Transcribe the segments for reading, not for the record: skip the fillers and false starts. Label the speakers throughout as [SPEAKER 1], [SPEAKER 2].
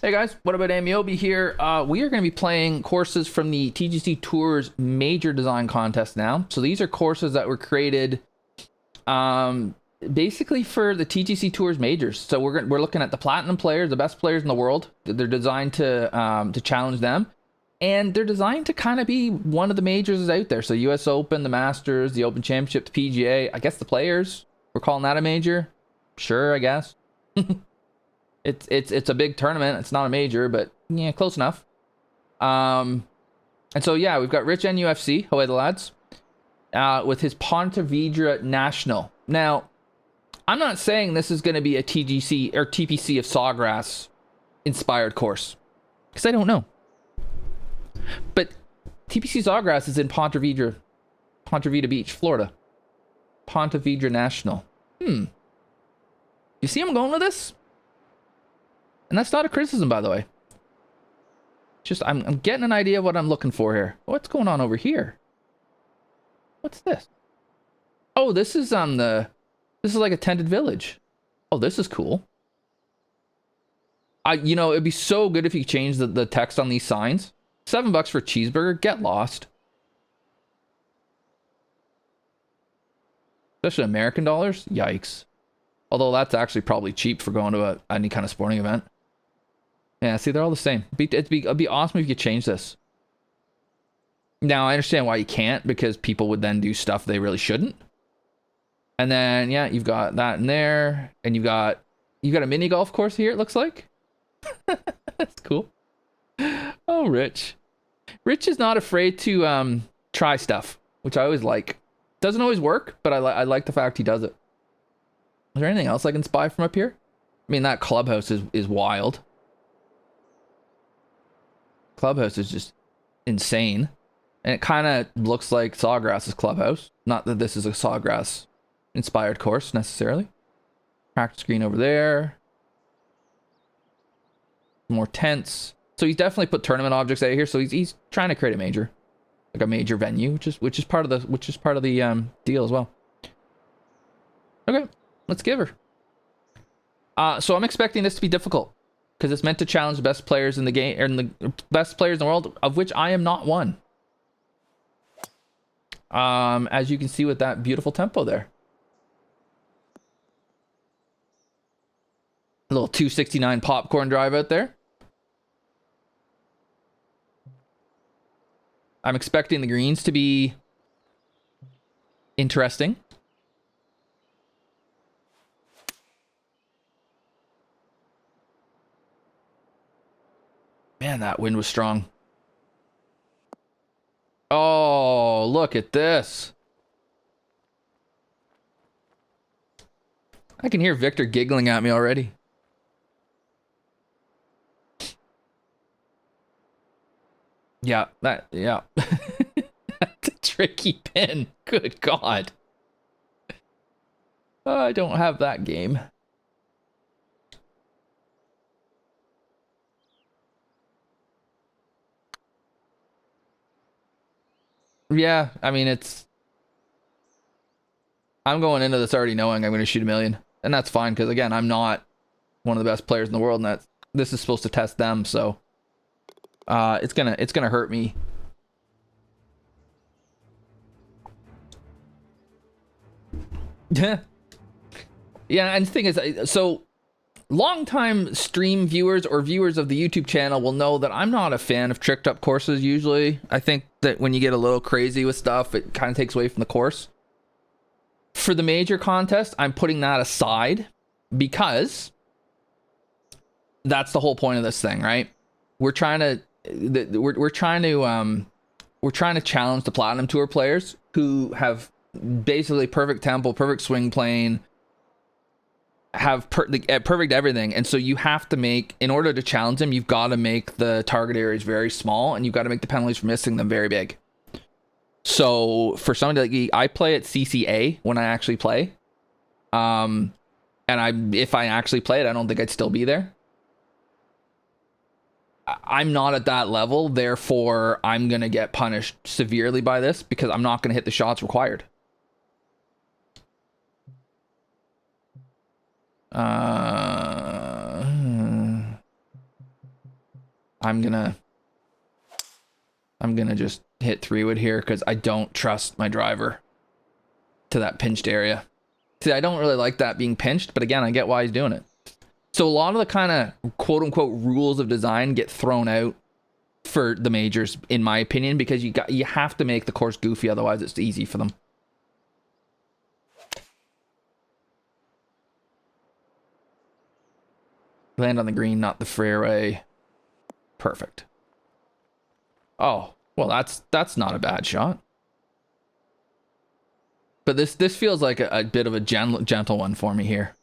[SPEAKER 1] Hey guys, what about Amiobi here? We are going to be playing courses from the TGC Tours Major Design Contest now. So these are courses that were created basically for the TGC Tours Majors. So we're looking at the platinum players, the best players in the world. They're designed to challenge them, and they're designed to kind of be one of the majors out there. So U.S. Open, the Masters, the Open Championship, the PGA. I guess the players, we're calling that a major. Sure, I guess. It's a big tournament. It's not a major, but yeah, close enough. And so yeah, we've got Rich NUFC, hello the lads, with his Ponte Vedra National. Now, I'm not saying this is going to be a TGC or TPC of Sawgrass inspired course, because I don't know. But TPC Sawgrass is in Ponte Vedra Beach, Florida. Ponte Vedra National. You see I'm going with this? And that's not a criticism, by the way. Just, I'm getting an idea of what I'm looking for here. What's going on over here? What's this? Oh, this is this is like a tented village. Oh, this is cool. It'd be so good if you change the text on these signs. $7 for a cheeseburger, get lost. Especially American dollars, yikes. Although that's actually probably cheap for going to any kind of sporting event. Yeah, see, they're all the same. It'd be awesome if you could change this. Now, I understand why you can't, because people would then do stuff they really shouldn't. And then, yeah, you've got that in there. And you've got a mini golf course here, it looks like. That's cool. Oh, Rich. Rich is not afraid to try stuff, which I always like. Doesn't always work, but I like the fact he does it. Is there anything else I can spy from up here? I mean, that clubhouse is wild. Clubhouse is just insane. And it kind of looks like Sawgrass's clubhouse. Not that this is a Sawgrass inspired course necessarily. Practice green over there. More tents. So he's definitely put tournament objects out here. So he's trying to create a major, like a major venue, which is part of the deal as well. Okay, let's give her. So I'm expecting this to be difficult, because it's meant to challenge the best players in the game, or the best players in the world, of which I am not one. As you can see with that beautiful tempo there. A little 269 popcorn drive out there. I'm expecting the greens to be interesting. Man, that wind was strong. Oh, look at this. I can hear Victor giggling at me already. Yeah, yeah. That's a tricky pin. Good God. I don't have that game. Yeah, I mean, I'm going into this already knowing I'm going to shoot a million. And that's fine, because again, I'm not one of the best players in the world, and this is supposed to test them, so it's gonna hurt me. Yeah, and the thing is, so longtime stream viewers or viewers of the YouTube channel will know that I'm not a fan of tricked up courses usually. I think that when you get a little crazy with stuff, it kind of takes away from the course. For the major contest, I'm putting that aside, because that's the whole point of this thing, right? We're trying to challenge the Platinum Tour players who have basically perfect tempo, perfect swing plane, have perfect everything. And so you have to make, in order to challenge them, you've got to make the target areas very small, and you've got to make the penalties for missing them very big. So for somebody like I play at CCA when I actually play, and if I actually played, I don't think I'd still be there. I'm not at that level, therefore I'm gonna get punished severely by this, because I'm not gonna hit the shots required. I'm gonna just hit 3-wood here because I don't trust my driver to that pinched area. See, I don't really like that being pinched, but again, I get why he's doing it. So a lot of the kind of quote unquote rules of design get thrown out for the majors, in my opinion, because you have to make the course goofy, otherwise it's easy for them. Land on the green, not the fairway. Perfect. Oh, well, that's not a bad shot. But this feels like a bit of a gentle one for me here.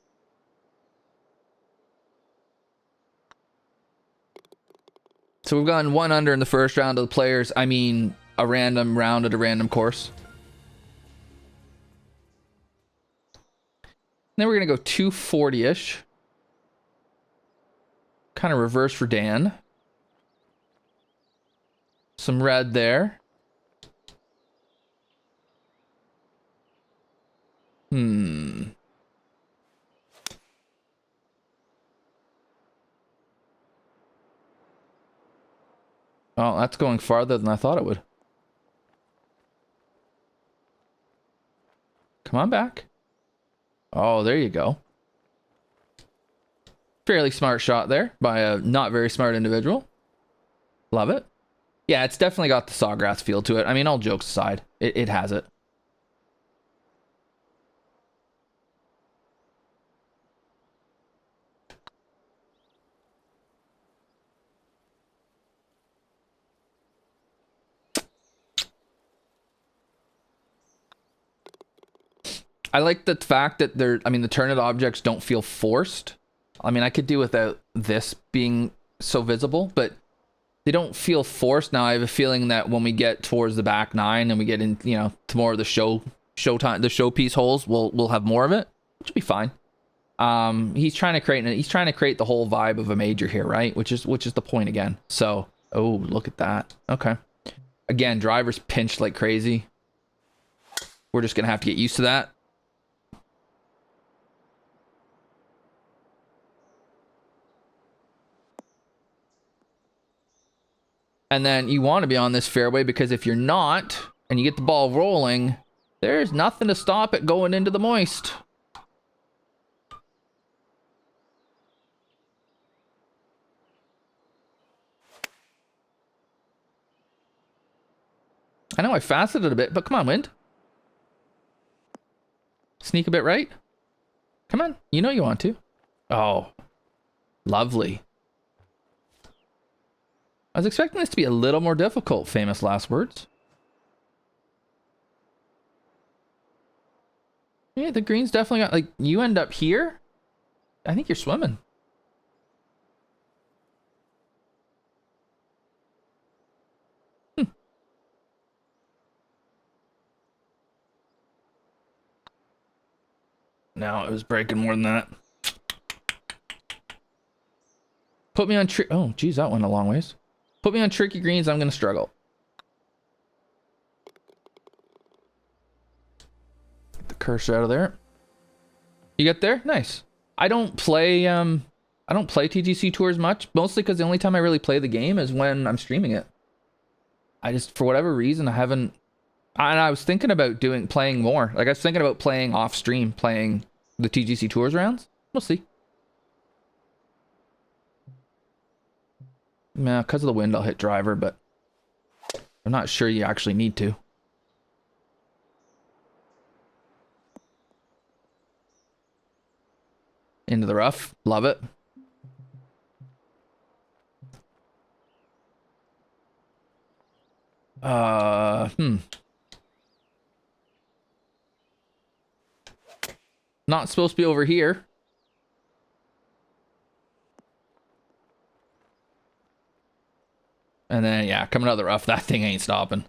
[SPEAKER 1] So we've gone 1 under in the first round of the players. I mean, a random round at a random course. Then we're going to go 240-ish. Kind of reverse for Dan. Some red there. Oh, that's going farther than I thought it would. Come on back. Oh, there you go. Fairly smart shot there by a not very smart individual. Love it. Yeah, it's definitely got the Sawgrass feel to it. I mean, all jokes aside, it has it. I like the fact that the turn-it objects don't feel forced. I mean, I could do without this being so visible, but they don't feel forced. Now I have a feeling that when we get towards the back 9 and we get in, to more of the showtime, the showpiece holes, we'll have more of it, which will be fine. He's trying to create the whole vibe of a major here, right? Which is the point again. So, oh, look at that. Okay. Again, drivers pinched like crazy. We're just gonna have to get used to that. And then you want to be on this fairway, because if you're not, and you get the ball rolling, there's nothing to stop it going into the moist. I know I faceted a bit, but come on, wind. Sneak a bit right. Come on, you know you want to. Oh, lovely. I was expecting this to be a little more difficult, famous last words. Yeah, the green's definitely got, like, you end up here. I think you're swimming. No, it was breaking more than that. Put me on oh, geez, that went a long ways. Put me on tricky greens, I'm going to struggle. Get the cursor out of there. You get there? Nice. I don't play TGC Tours much, mostly because the only time I really play the game is when I'm streaming it. I just, for whatever reason, I haven't. And I was thinking about playing more. Like, I was thinking about playing off stream, playing the TGC Tours rounds. We'll see. Nah, because of the wind, I'll hit driver, but I'm not sure you actually need to. Into the rough. Love it. Not supposed to be over here. And then, yeah, coming out of the rough, that thing ain't stopping.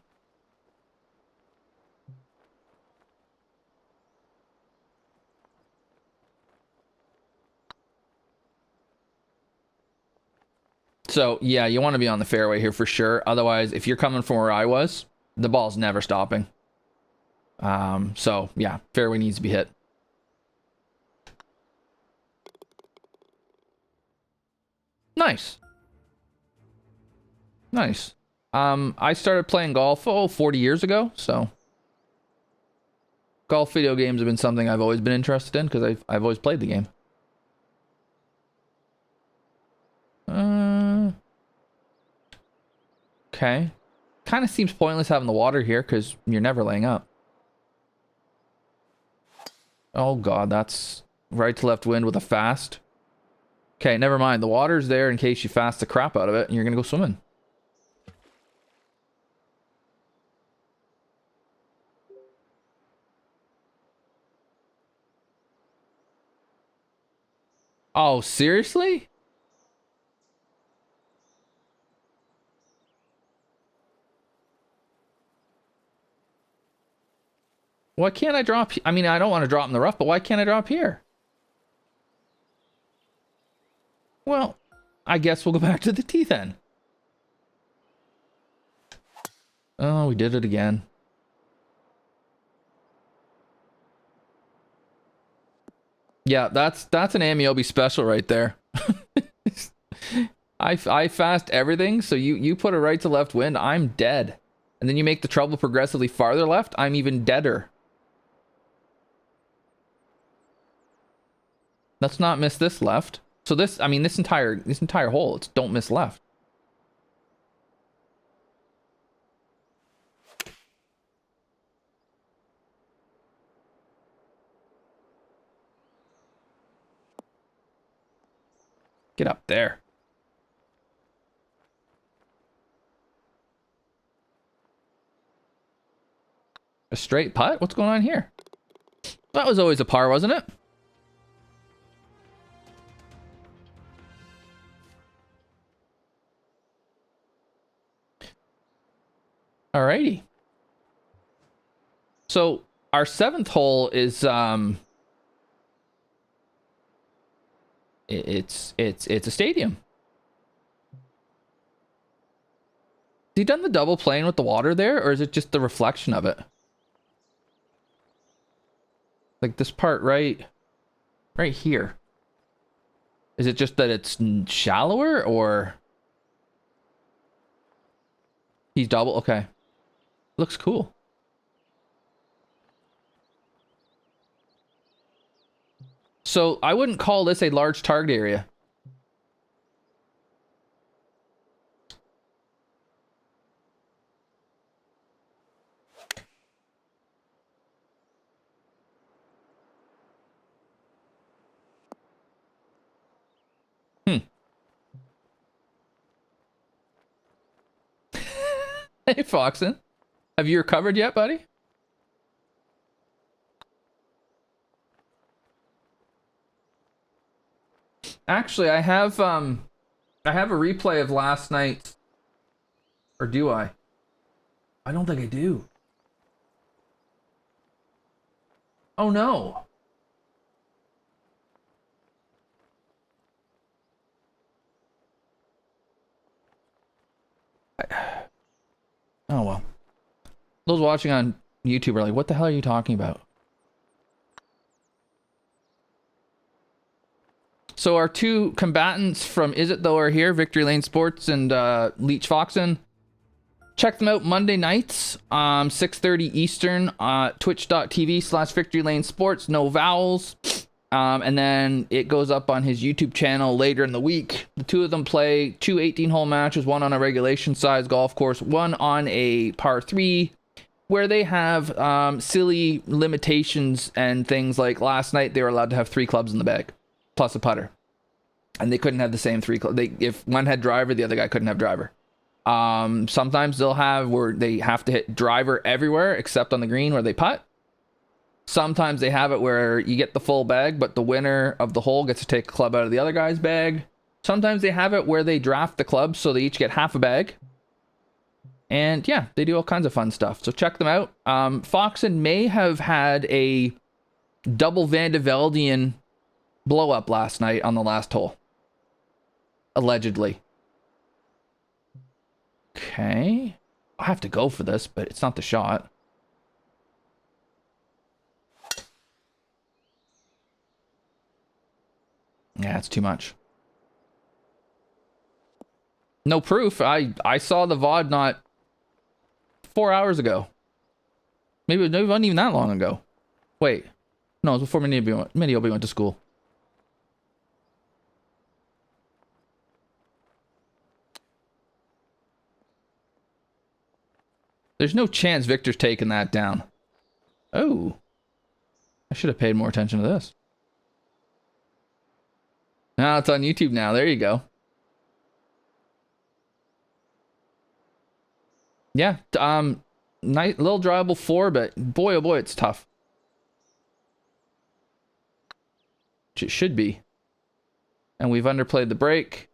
[SPEAKER 1] So, yeah, you want to be on the fairway here for sure. Otherwise, if you're coming from where I was, the ball's never stopping. So, yeah, fairway needs to be hit. Nice. Nice. I started playing golf 40 years ago, so golf video games have been something I've always been interested in because I've always played the game. Okay. Kind of seems pointless having the water here because you're never laying up. Oh god, that's right to left wind with a fast. Okay, never mind. The water's there in case you fast the crap out of it and you're gonna go swimming. Oh, seriously? Why can't I drop? I mean, I don't want to drop in the rough, but why can't I drop here? Well, I guess we'll go back to the tee then. Oh, we did it again. Yeah, that's an Amiobi special right there. I fast everything, so you put a right to left wind, I'm dead. And then you make the trouble progressively farther left, I'm even deader. Let's not miss this left. So this, I mean, this entire hole, it's don't miss left. Get up there. A straight putt? What's going on here? That was always a par, wasn't it? Alrighty. So our 7th hole is it's a stadium. Has he done the double plane with the water there, or is it just the reflection of it? Like this part right here. Is it just that it's shallower, or he's double? Okay. Looks cool. So I wouldn't call this a large target area. Hey, Foxen. Have you recovered yet, buddy? Actually, I have a replay of last night. Or do I? I don't think I do. Oh no. Oh well. Those watching on YouTube are like, what the hell are you talking about? So our two combatants from Is It Though are here, Victory Lane Sports and Leech Foxen. Check them out Monday nights, 6:30 Eastern, twitch.tv/Victory Lane Sports, no vowels. And then it goes up on his YouTube channel later in the week. The two of them play two 18-hole matches, one on a regulation size golf course, one on a par 3, where they have silly limitations and things like last night they were allowed to have 3 clubs in the bag, plus a putter. And they couldn't have the same 3 clubs. If one had driver, the other guy couldn't have driver. Sometimes they'll have where they have to hit driver everywhere except on the green where they putt. Sometimes they have it where you get the full bag, but the winner of the hole gets to take a club out of the other guy's bag. Sometimes they have it where they draft the clubs so they each get half a bag. And yeah, they do all kinds of fun stuff. So check them out. Foxen may have had a double Van de Veldian blow up last night on the last hole. Allegedly. Okay. I have to go for this, but it's not the shot. Yeah, it's too much. No proof. I saw the VOD not 4 hours ago. Maybe it wasn't even that long ago. Wait. No, it was before Miniobi went to school. There's no chance Victor's taking that down. Oh. I should have paid more attention to this. Now it's on YouTube now. There you go. Yeah. Nice little drivable 4, but boy, oh boy, it's tough. Which it should be. And we've underplayed the break.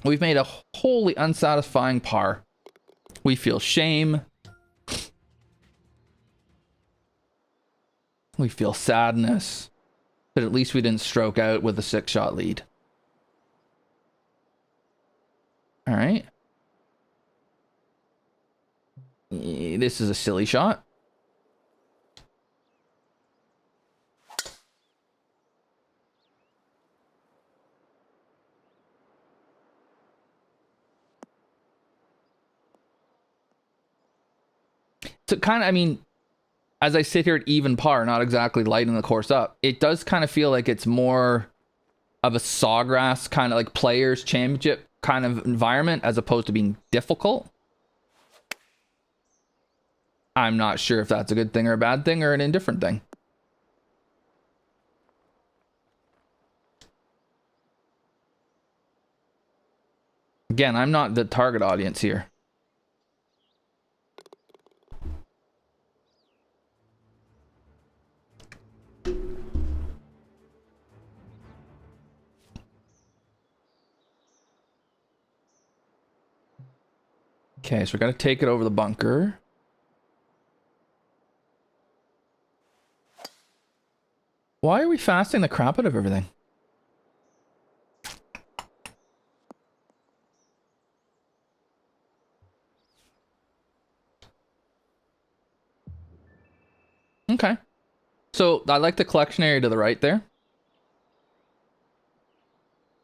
[SPEAKER 1] We've made a wholly unsatisfying par. We feel shame. We feel sadness. But at least we didn't stroke out with a 6-shot lead. All right. This is a silly shot. So kind of, I mean, as I sit here at even par, not exactly lighting the course up, it does kind of feel like it's more of a Sawgrass kind of like players championship kind of environment as opposed to being difficult. I'm not sure if that's a good thing or a bad thing or an indifferent thing. Again, I'm not the target audience here. Okay, so we got to take it over the bunker. Why are we fasting the crap out of everything? Okay. So I like the collection area to the right there.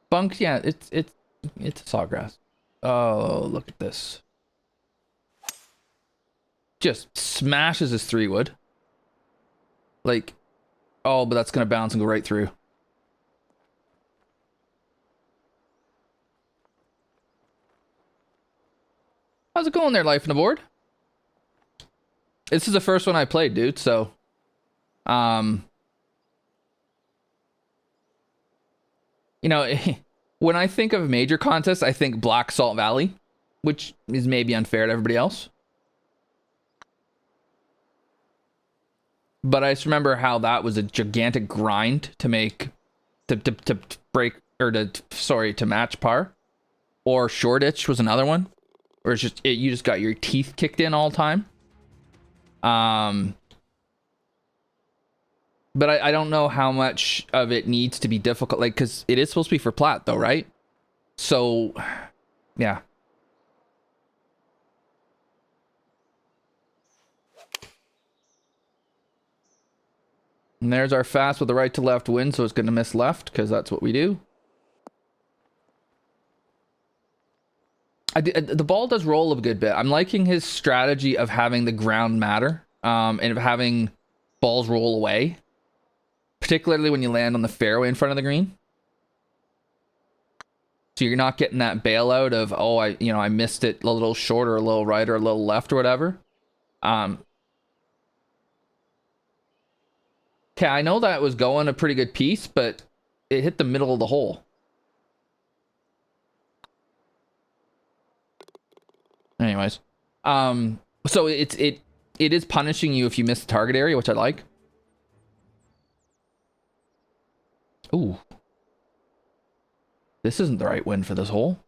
[SPEAKER 1] Bunks, yeah, it's a Sawgrass. Oh, look at this. Just smashes his 3-wood. Like, oh, but that's gonna bounce and go right through. How's it going there, Life on the Board? This is the first one I played, dude, so you know, when I think of major contests, I think Black Salt Valley, which is maybe unfair to everybody else. But I just remember how that was a gigantic grind to make, to break, or to match par. Or Shoreditch was another one, where it's just, you just got your teeth kicked in all the time. But I don't know how much of it needs to be difficult, like, because it is supposed to be for plat, though, right? So, yeah. And there's our fast with the right to left wind, so it's going to miss left, because that's what we do. The ball does roll a good bit. I'm liking his strategy of having the ground matter, and of having balls roll away. Particularly when you land on the fairway in front of the green. So you're not getting that bailout of, oh, I missed it a little short or a little right or a little left or whatever. Okay, I know that was going a pretty good piece, but it hit the middle of the hole. Anyways, so it is punishing you if you miss the target area, which I like. Ooh. This isn't the right wind for this hole.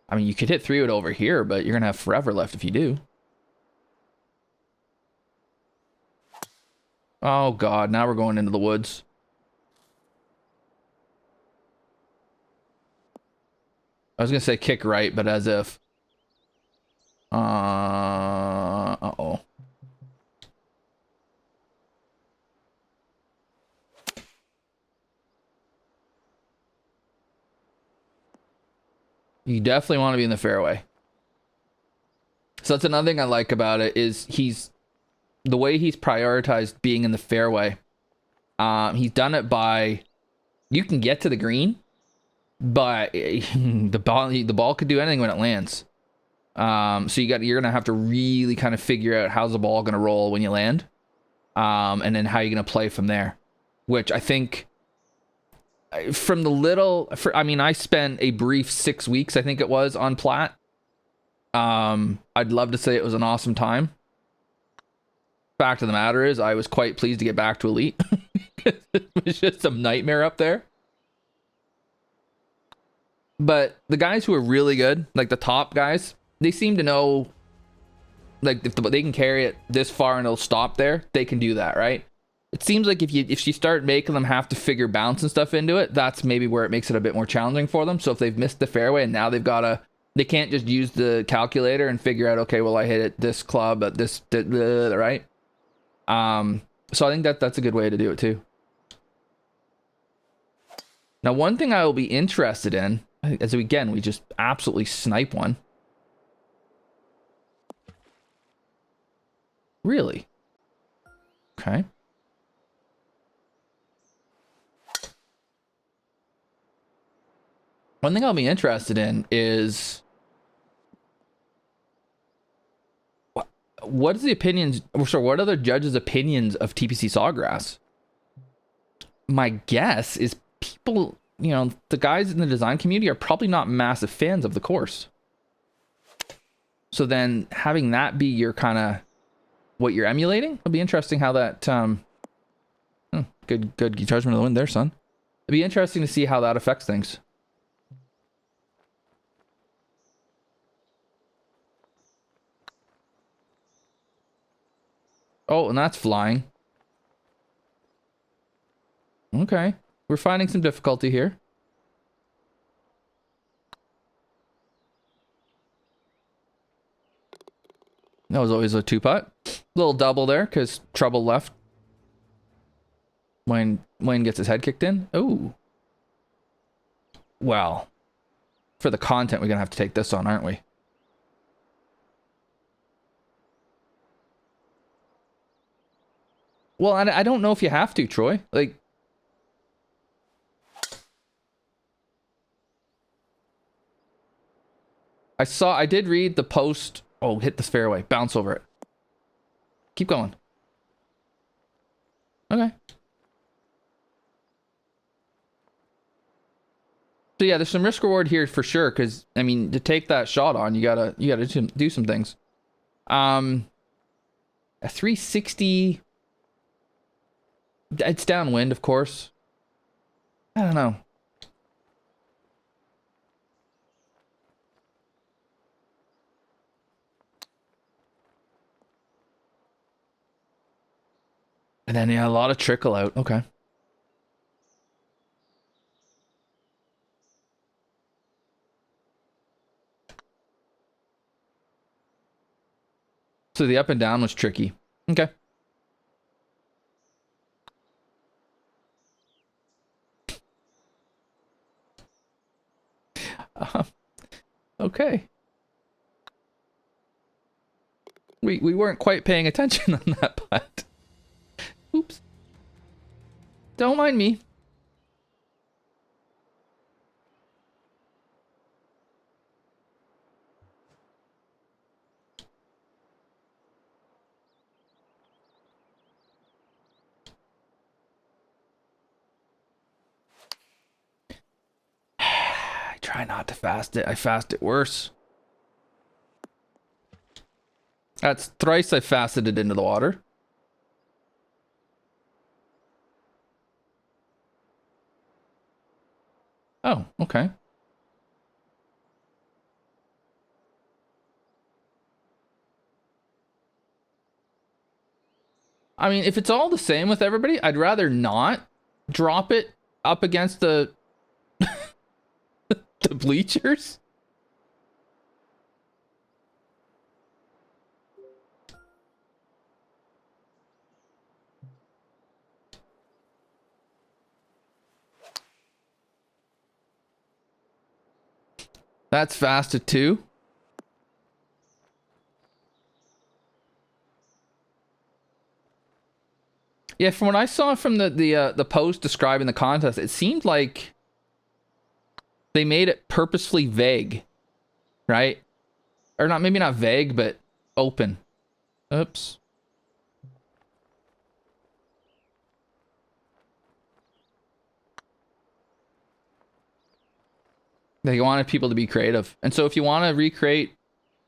[SPEAKER 1] I mean, you could hit 3-wood over here, but you're going to have forever left if you do. Oh, God. Now we're going into the woods. I was going to say kick right, but as if. Uh-oh. You definitely want to be in the fairway. So that's another thing I like about it is the way he's prioritized being in the fairway. He's done it by, you can get to the green, but the ball could do anything when it lands. So you're gonna have to really kind of figure out how's the ball gonna roll when you land, and then how you're gonna play from there. Which I think, from I spent a brief 6 weeks, I think it was, on Plat. I'd love to say it was an awesome time. Fact of the matter is, I was quite pleased to get back to Elite. It was just some nightmare up there. But the guys who are really good, like the top guys, they seem to know, like, if they can carry it this far and it'll stop there, they can do that, right? It seems like if you start making them have to figure bounce and stuff into it, that's maybe where it makes it a bit more challenging for them. So if they've missed the fairway and now they can't just use the calculator and figure out, okay, well, I hit it this club at this, right? So I think that's a good way to do it too. Now, one thing I will be interested in, as we just absolutely snipe one. Really? Okay. One thing I'll be interested in is what is the opinions, or sorry, what are the judges' opinions of TPC Sawgrass? My guess is people, the guys in the design community are probably not massive fans of the course. So then having that be your kind of what you're emulating, it'll be interesting how that, good judgment of the wind there, son. It'd be interesting to see how that affects things. Oh, and that's flying. Okay. We're finding some difficulty here. That was always a two-putt. Little double there, because trouble left. Wayne gets his head kicked in. Oh. Well, for the content, we're going to have to take this on, aren't we? Well, I don't know if you have to, Troy. Like, I did read the post. Oh, hit this fairway. Bounce over it. Keep going. Okay. So yeah, there's some risk reward here for sure, because I mean, to take that shot on, you gotta do some things. A 360. It's downwind, of course. I don't know. And then, yeah, a lot of trickle out. Okay. So the up and down was tricky. Okay. Okay. We weren't quite paying attention on that putt. Oops. Don't mind me. I try not to fast it. I fast it worse. That's thrice I fasted it into the water. Oh, okay. I mean, if it's all the same with everybody, I'd rather not drop it up against the the bleachers. That's fast at 2. Yeah, from what I saw from the post describing the contest, it seemed like they made it purposefully vague, right? Or not, maybe not vague, but open. Oops. They wanted people to be creative. And so if you want to recreate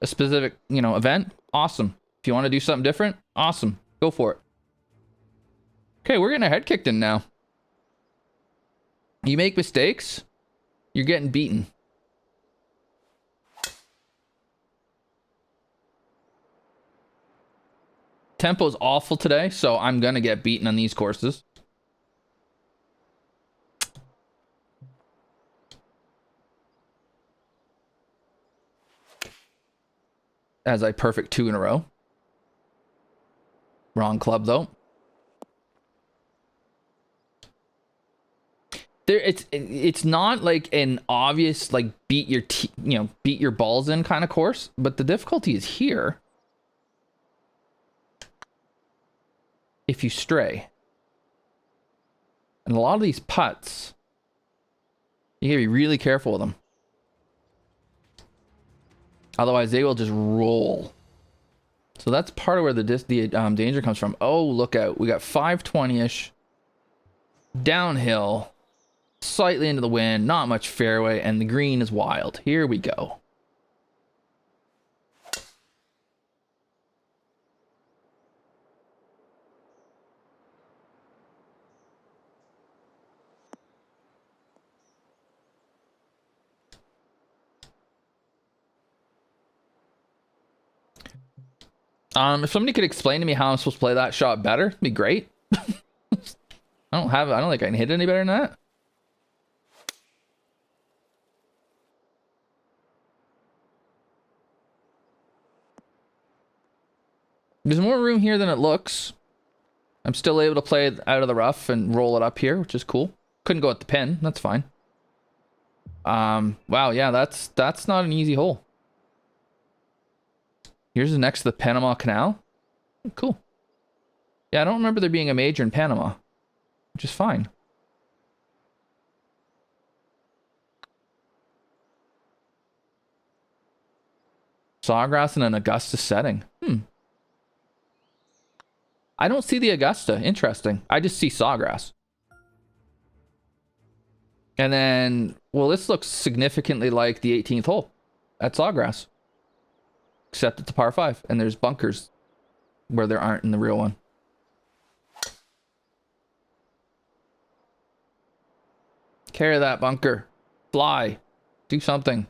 [SPEAKER 1] a specific, event, awesome. If you want to do something different, awesome. Go for it. Okay, we're getting our head kicked in now. You make mistakes, you're getting beaten. Tempo's awful today, so I'm going to get beaten on these courses. As I perfect 2 in a row. Wrong club, though. It's not like an obvious, like, beat your balls in kind of course, but the difficulty is here. If you stray. And a lot of these putts, you gotta be really careful with them. Otherwise, they will just roll. So that's part of where the danger comes from. Oh, look out. We got 520-ish. Downhill. Slightly into the wind. Not much fairway. And the green is wild. Here we go. If somebody could explain to me how I'm supposed to play that shot better, it'd be great. I don't think I can hit any better than that. There's more room here than it looks. I'm still able to play it out of the rough and roll it up here, which is cool. Couldn't go at the pin. That's fine. Wow, yeah, that's not an easy hole. Here's the next to the Panama Canal. Cool. Yeah, I don't remember there being a major in Panama, which is fine. Sawgrass in an Augusta setting. I don't see the Augusta. Interesting. I just see Sawgrass. And then, well, this looks significantly like the 18th hole at Sawgrass. Except it's a par 5, and there's bunkers where there aren't in the real one. Carry that bunker. Fly. Do something.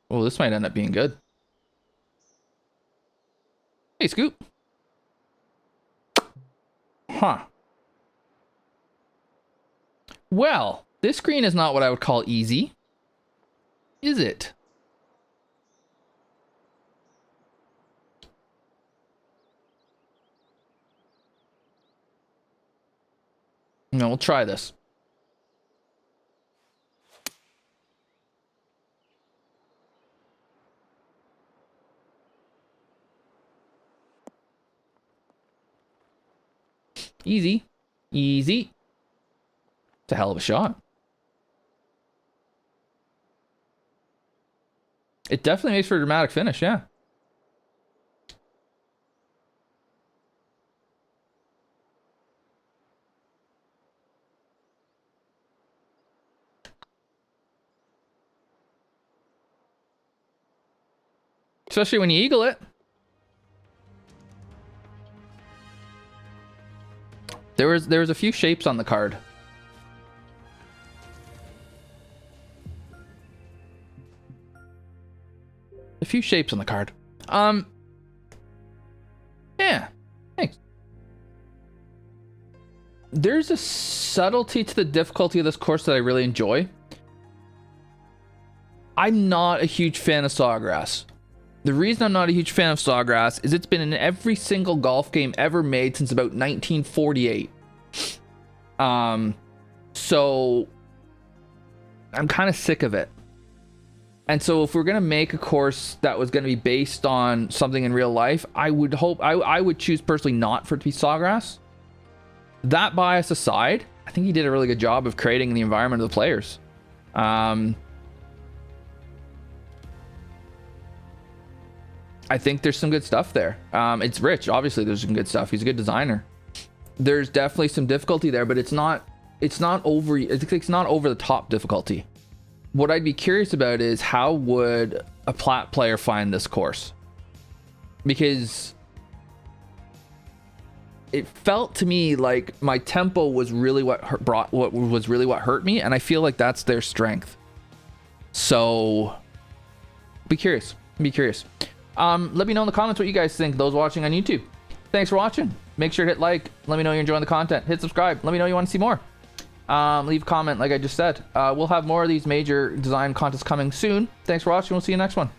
[SPEAKER 1] Oh, this might end up being good. Hey, Scoop. Huh. Well, this green is not what I would call easy. Is it? No, we'll try this. Easy. Easy. It's a hell of a shot. It definitely makes for a dramatic finish, yeah. Especially when you eagle it. There was a few shapes on the card. A few shapes on the card. Yeah. Thanks. There's a subtlety to the difficulty of this course that I really enjoy. I'm not a huge fan of Sawgrass. The reason I'm not a huge fan of Sawgrass is it's been in every single golf game ever made since about 1948. So I'm kind of sick of it. And so if we're going to make a course that was going to be based on something in real life, I would hope, I would choose personally not for it to be Sawgrass. That bias aside, I think he did a really good job of creating the environment of the players. I think there's some good stuff there. It's Rich. Obviously, there's some good stuff. He's a good designer. There's definitely some difficulty there, but it's not over the top difficulty. What I'd be curious about is how would a plat player find this course? Because it felt to me like my tempo was really what hurt me, and I feel like that's their strength. So be curious. Let me know in the comments what you guys think, those watching on YouTube. Thanks for watching. Make sure to hit like. Let me know you're enjoying the content. Hit subscribe. Let me know you want to see more. Leave a comment like I just said. We'll have more of these major design contests coming soon. Thanks for watching. We'll see you next one.